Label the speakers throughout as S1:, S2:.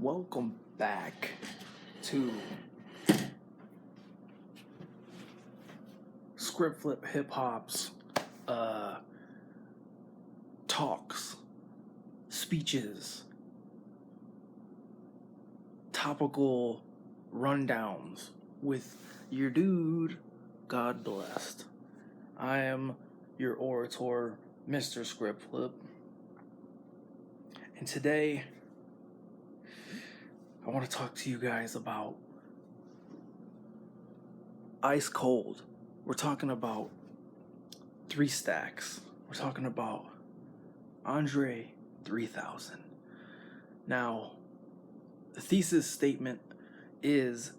S1: Welcome back to Script Flip Hip Hop's talks, speeches, topical rundowns with your dude, God blessed. I am your orator, Mr. Script Flip. And today, I want to talk to you guys about Ice Cold. We're talking about 3 Stacks. We're talking about Andre 3000. Now, the thesis statement is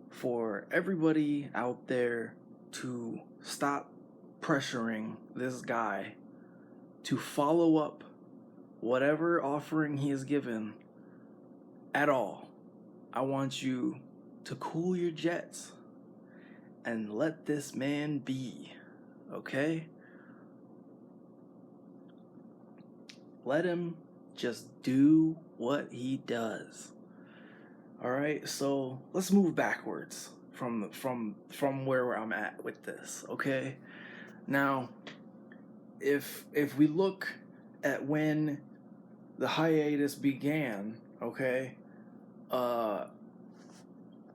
S1: for everybody out there to stop pressuring this guy to follow up whatever offering he has given at all. I want you to cool your jets and let this man be, okay? Let him just do what he does. All right, so let's move backwards from where I'm at with this, okay? Now, if we look at when the hiatus began, okay,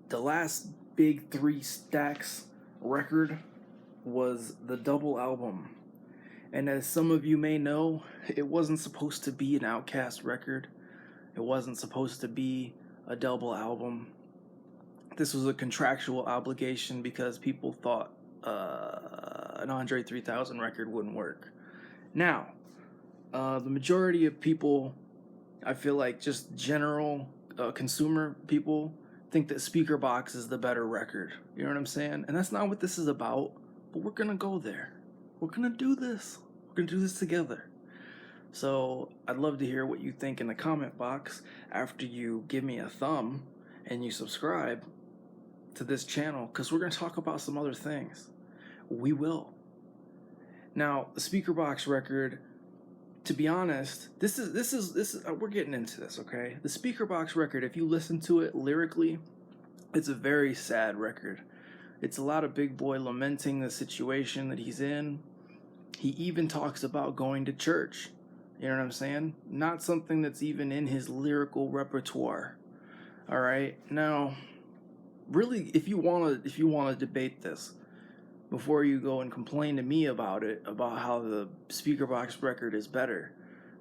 S1: the last big 3 Stacks record was the double album. And as some of you may know, it wasn't supposed to be an Outkast record. It wasn't supposed to be a double album. This was a contractual obligation because people thought an Andre 3000 record wouldn't work. Now, the majority of people, I feel like just general consumer people, think that Speakerboxxx is the better record. You know what I'm saying? And that's not what this is about, but we're gonna go there. We're gonna do this. We're gonna do this together. So I'd love to hear what you think in the comment box after you give me a thumb and you subscribe to this channel, because we're gonna talk about some other things. We will. Now, the Speakerboxxx record, to be honest, this is we're getting into this, okay? The Speakerboxxx record, if you listen to it lyrically, it's a very sad record. It's a lot of Big Boi lamenting the situation that he's in. He even talks about going to church. You know what I'm saying? Not something that's even in his lyrical repertoire. All right? Now, really, if you want to debate this, before you go and complain to me about it, about how the Speakerboxxx record is better,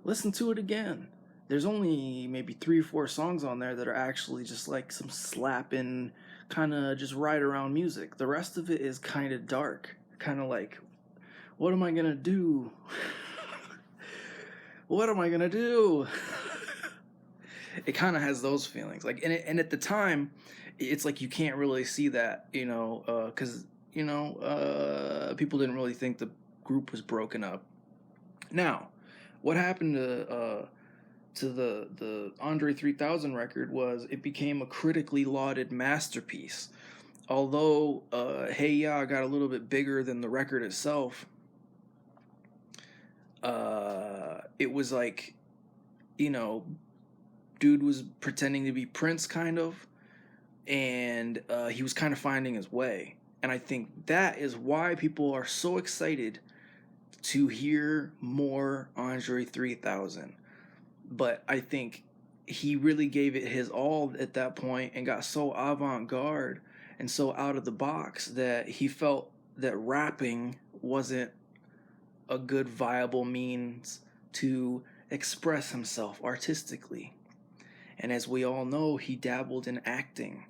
S1: listen to it again. There's only maybe 3 or 4 songs on there that are actually just like some slapping, kind of just ride around music. The rest of it is kind of dark, kind of like, what am I gonna do? What am I gonna do? It kind of has those feelings, like, and at the time, it's like you can't really see that, because people didn't really think the group was broken up. Now, what happened to the Andre 3000 record was it became a critically lauded masterpiece. Although Hey Ya got a little bit bigger than the record itself, it was like, dude was pretending to be Prince, kind of, and he was kind of finding his way. And I think that is why people are so excited to hear more Andre 3000. But I think he really gave it his all at that point and got so avant-garde and so out of the box that he felt that rapping wasn't a good viable means to express himself artistically. And as we all know, he dabbled in acting.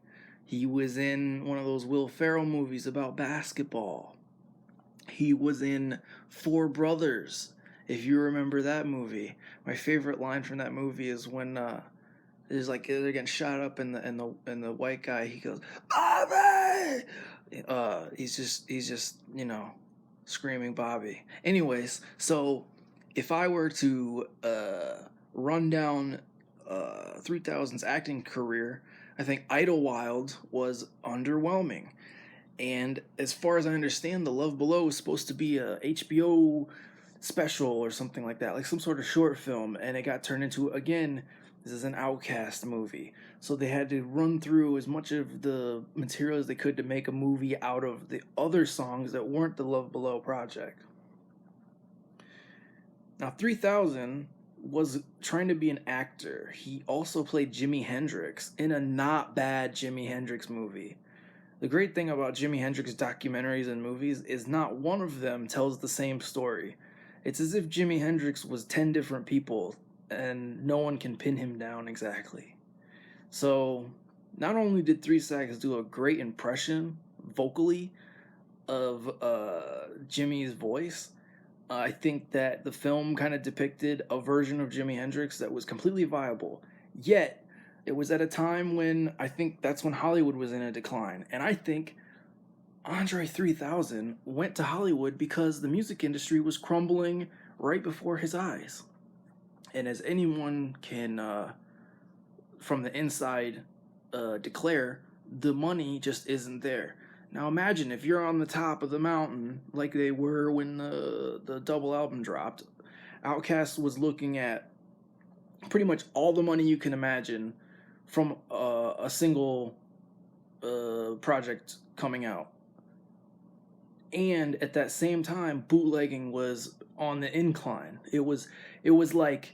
S1: He was in one of those Will Ferrell movies about basketball. He was in Four Brothers, if you remember that movie. My favorite line from that movie is when there's like they're getting shot up and the white guy, he goes, Bobby! He's just screaming Bobby. Anyways, so if I were to run down 3000's acting career, I think Idlewild was underwhelming. And as far as I understand, The Love Below was supposed to be a HBO special or something like that, like some sort of short film, and it got turned into, again, This is an Outkast movie. So they had to run through as much of the material as they could to make a movie out of the other songs that weren't the Love Below project. Now, 3000 was trying to be an actor. He also played Jimi Hendrix in a not bad Jimi Hendrix movie. The great thing about Jimi Hendrix documentaries and movies is not one of them tells the same story. It's as if Jimi Hendrix was 10 different people and no one can pin him down exactly. So, not only did Three Stacks do a great impression vocally of Jimmy's voice, I think that the film kind of depicted a version of Jimi Hendrix that was completely viable. Yet, it was at a time when I think that's when Hollywood was in a decline. And I think Andre 3000 went to Hollywood because the music industry was crumbling right before his eyes. And as anyone can, from the inside, declare, the money just isn't there. Now imagine if you're on the top of the mountain like they were when the double album dropped. Outkast was looking at pretty much all the money you can imagine from a single project coming out. And at that same time, bootlegging was on the incline. It was like,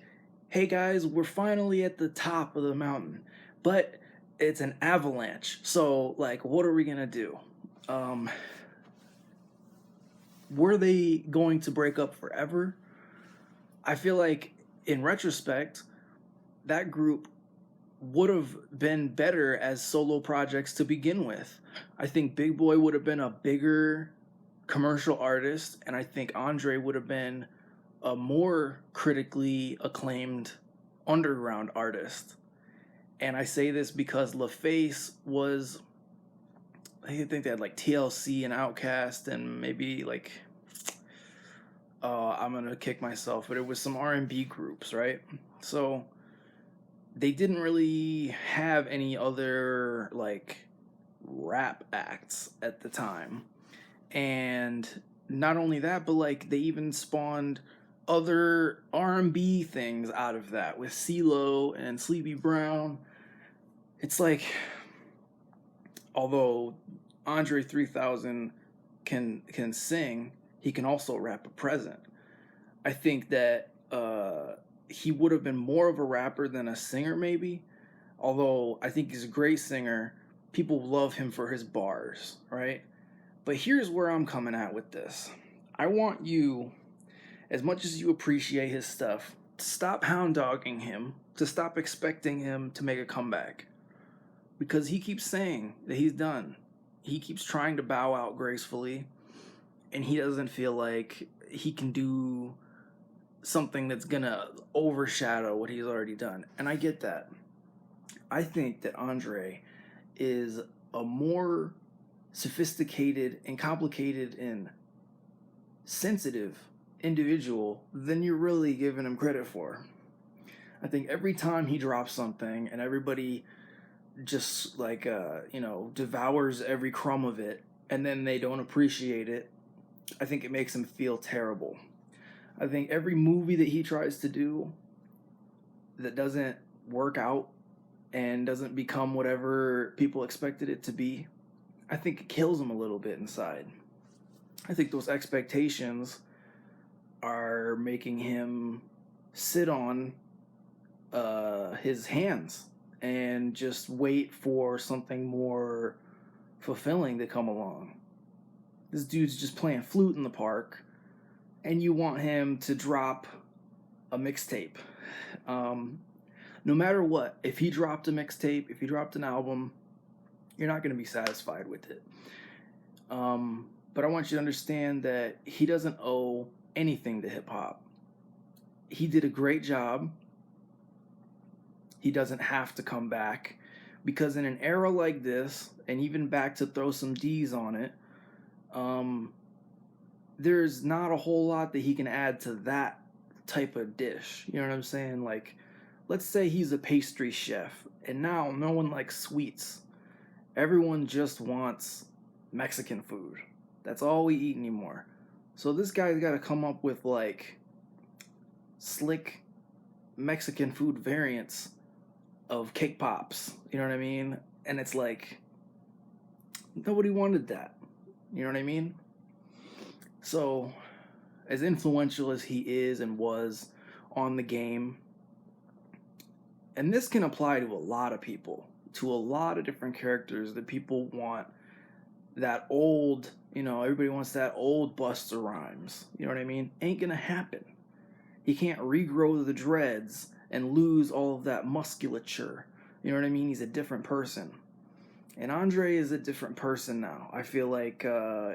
S1: hey guys, we're finally at the top of the mountain, but it's an avalanche. So like, what are we gonna do? Were they going to break up forever? I feel like in retrospect, that group would have been better as solo projects to begin with. I think Big Boy would have been a bigger commercial artist, and I think Andre would have been a more critically acclaimed underground artist. And I say this because LaFace was, I think they had like TLC and Outkast and maybe like, I'm gonna kick myself, but it was some R&B groups, right? So they didn't really have any other like rap acts at the time. And not only that, but like they even spawned other R&B things out of that with CeeLo and Sleepy Brown. It's like, although Andre 3000 can sing, he can also rap a present. I think that he would have been more of a rapper than a singer, maybe. Although I think he's a great singer, people love him for his bars, right? But here's where I'm coming at with this. I want you, as much as you appreciate his stuff, to stop hound dogging him, to stop expecting him to make a comeback. Because he keeps saying that he's done. He keeps trying to bow out gracefully, and he doesn't feel like he can do something that's gonna overshadow what he's already done. And I get that. I think that Andre is a more sophisticated and complicated and sensitive individual than you're really giving him credit for. I think every time he drops something and everybody just like devours every crumb of it and then they don't appreciate it, I think it makes him feel terrible. I think every movie that he tries to do that doesn't work out and doesn't become whatever people expected it to be, I think it kills him a little bit inside. I think those expectations are making him sit on his hands and just wait for something more fulfilling to come along. This dude's just playing flute in the park, and you want him to drop a mixtape. No matter what, if he dropped a mixtape, if he dropped an album, you're not going to be satisfied with it. But I want you to understand that he doesn't owe anything to hip-hop. He did a great job. He doesn't have to come back, because in an era like this, and even back to throw some D's on it, there's not a whole lot that he can add to that type of dish. You know what I'm saying? Like, let's say he's a pastry chef, and now no one likes sweets. Everyone just wants Mexican food. That's all we eat anymore. So this guy's got to come up with like slick Mexican food variants of cake pops. You know what I mean? And it's like nobody wanted that. You know what I mean? So, as influential as he is and was on the game, and this can apply to a lot of people, to a lot of different characters that people want that old, everybody wants that old Buster Rhymes. You know what I mean? Ain't gonna happen. He can't regrow the dreads and lose all of that musculature. You know what I mean? He's a different person. And Andre is a different person now. I feel like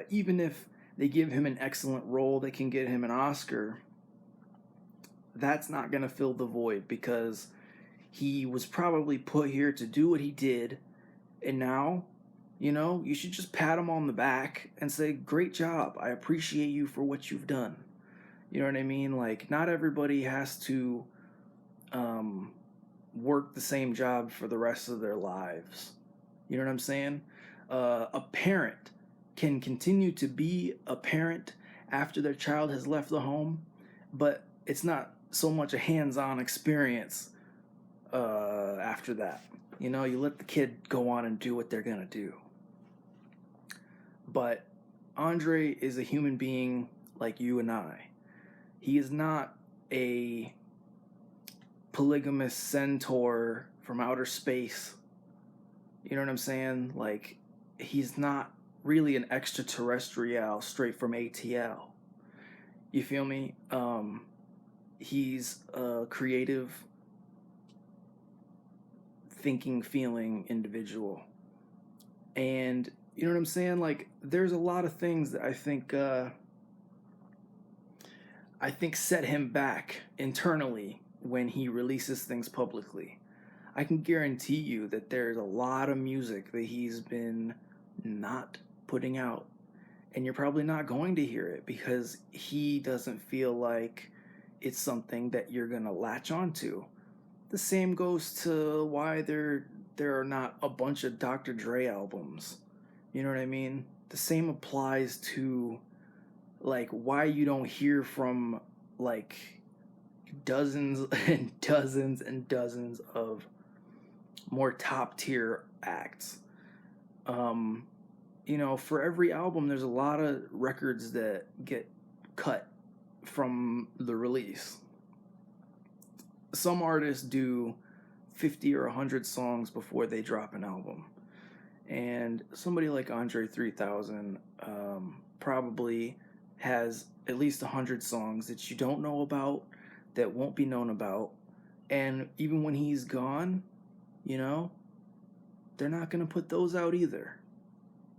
S1: even if they give him an excellent role that can get him an Oscar, that's not going to fill the void because he was probably put here to do what he did. And now, you should just pat him on the back and say, great job. I appreciate you for what you've done. You know what I mean? Like, not everybody has to work the same job for the rest of their lives. You know what I'm saying? A parent can continue to be a parent after their child has left the home, but it's not so much a hands-on experience after that. You let the kid go on and do what they're going to do. But Andre is a human being like you and I. He is not a polygamous centaur from outer space. You know what I'm saying? Like, he's not really an extraterrestrial straight from ATL. You feel me? He's a creative, thinking, feeling individual. And you know what I'm saying? Like, there's a lot of things that I think set him back internally when he releases things publicly. I can guarantee you that there's a lot of music that he's been not putting out. And you're probably not going to hear it because he doesn't feel like it's something that you're going to latch onto. The same goes to why there are not a bunch of Dr. Dre albums. You know what I mean? The same applies to like why you don't hear from like dozens and dozens and dozens of more top tier acts. For every album there's a lot of records that get cut from the release. Some artists do 50 or 100 songs before they drop an album. And somebody like Andre 3000 probably has at least 100 songs that you don't know about, that won't be known about. And even when he's gone, they're not going to put those out either.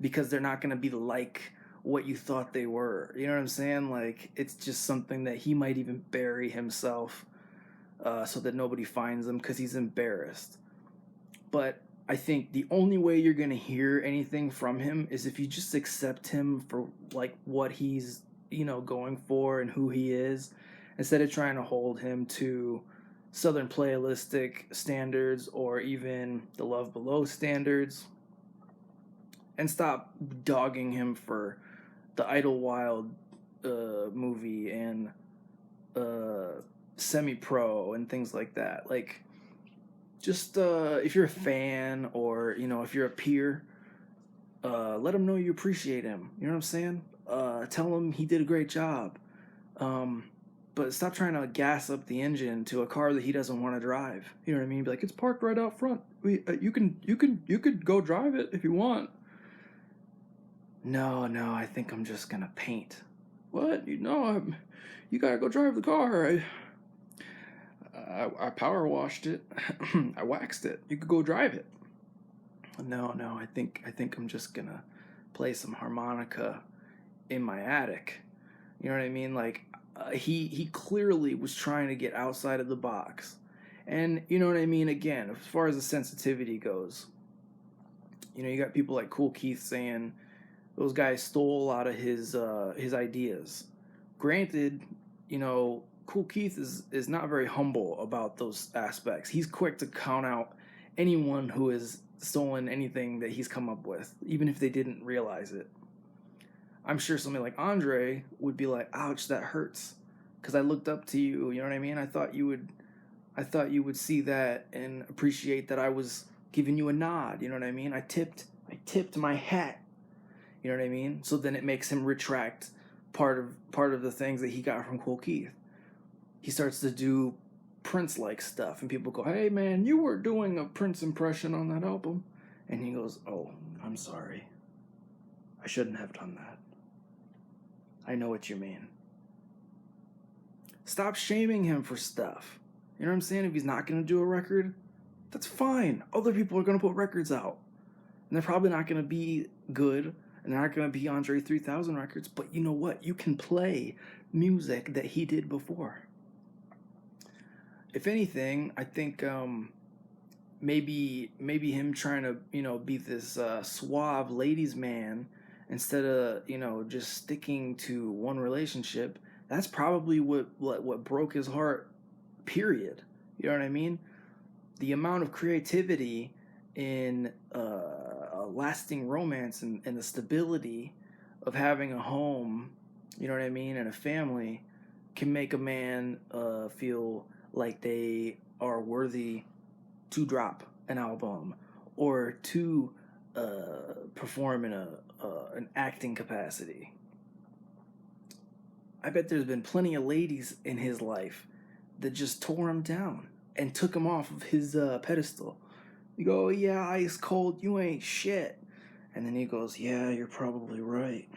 S1: Because they're not going to be like what you thought they were. You know what I'm saying? Like, it's just something that he might even bury himself so that nobody finds him because he's embarrassed. But I think the only way you're going to hear anything from him is if you just accept him for like what he's, going for and who he is, instead of trying to hold him to Southern Playalistic standards or even the Love Below standards, and stop dogging him for the Idlewild movie and Semi-Pro and things like that. Like, just if you're a fan or if you're a peer, let him know you appreciate him. You know what I'm saying? Tell him he did a great job. But stop trying to gas up the engine to a car that he doesn't want to drive. You know what I mean? Be like, it's parked right out front. You could go drive it if you want. No, I think I'm just gonna paint. What? You gotta go drive the car. I power washed it. I waxed it. You could go drive it. No, I think I'm just gonna play some harmonica in my attic. You know what I mean? Like, he clearly was trying to get outside of the box. And you know what I mean? Again, as far as the sensitivity goes, you got people like Kool Keith saying those guys stole a lot of his ideas. Granted, Kool Keith is not very humble about those aspects. He's quick to count out anyone who has stolen anything that he's come up with, even if they didn't realize it. I'm sure somebody like Andre would be like, ouch, that hurts. Because I looked up to you, you know what I mean? I thought you I thought you would see that and appreciate that I was giving you a nod. You know what I mean? I tipped my hat. You know what I mean? So then it makes him retract part of the things that he got from Kool Keith. He starts to do Prince-like stuff, and people go, "Hey man, you were doing a Prince impression on that album," and he goes, "Oh, I'm sorry. I shouldn't have done that. I know what you mean." Stop shaming him for stuff. You know what I'm saying? If he's not gonna do a record, that's fine. Other people are gonna put records out, and they're probably not gonna be good, and they're not gonna be Andre 3000 records. But you know what? You can play music that he did before. If anything, I think maybe him trying to be this suave ladies man instead of just sticking to one relationship. That's probably what broke his heart. Period. You know what I mean? The amount of creativity in a lasting romance and the stability of having a home, you know what I mean, and a family can make a man feel like they are worthy to drop an album or to perform in an acting capacity. I bet there's been plenty of ladies in his life that just tore him down and took him off of his pedestal. You go, "Oh, yeah, ice cold, you ain't shit." And then he goes, "Yeah, you're probably right."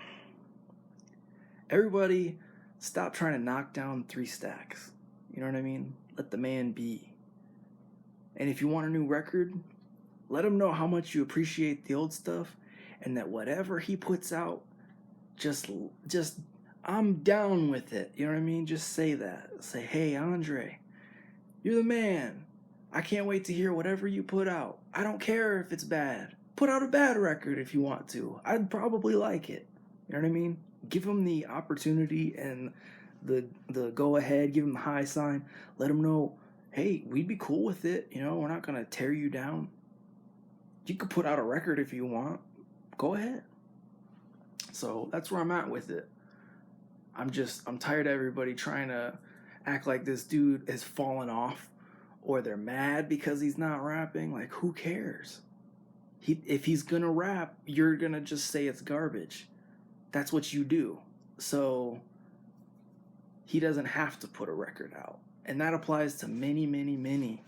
S1: Everybody, stop trying to knock down 3 stacks. You know what I mean? Let the man be. And if you want a new record, let him know how much you appreciate the old stuff, and that whatever he puts out, just I'm down with it. You know what I mean? Just say that. Say, "Hey, Andre, you're the man. I can't wait to hear whatever you put out. I don't care if it's bad. Put out a bad record if you want to. I'd probably like it." You know what I mean? Give him the opportunity and the go ahead. Give him the high sign. Let him know, hey, we'd be cool with it. We're not gonna tear you down. You could put out a record if you want. Go ahead. So that's where I'm at with it. I'm tired of everybody trying to act like this dude has fallen off or they're mad because he's not rapping. Like, who cares? If he's gonna rap, you're gonna just say it's garbage. That's what you do. So he doesn't have to put a record out. And that applies to many, many, many,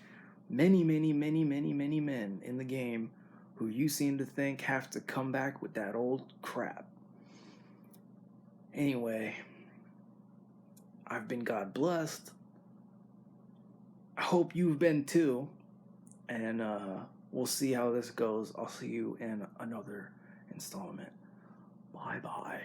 S1: many, many, many, many, many men in the game who you seem to think have to come back with that old crap. Anyway, I've been God blessed. I hope you've been too. And we'll see how this goes. I'll see you in another installment. Bye-bye.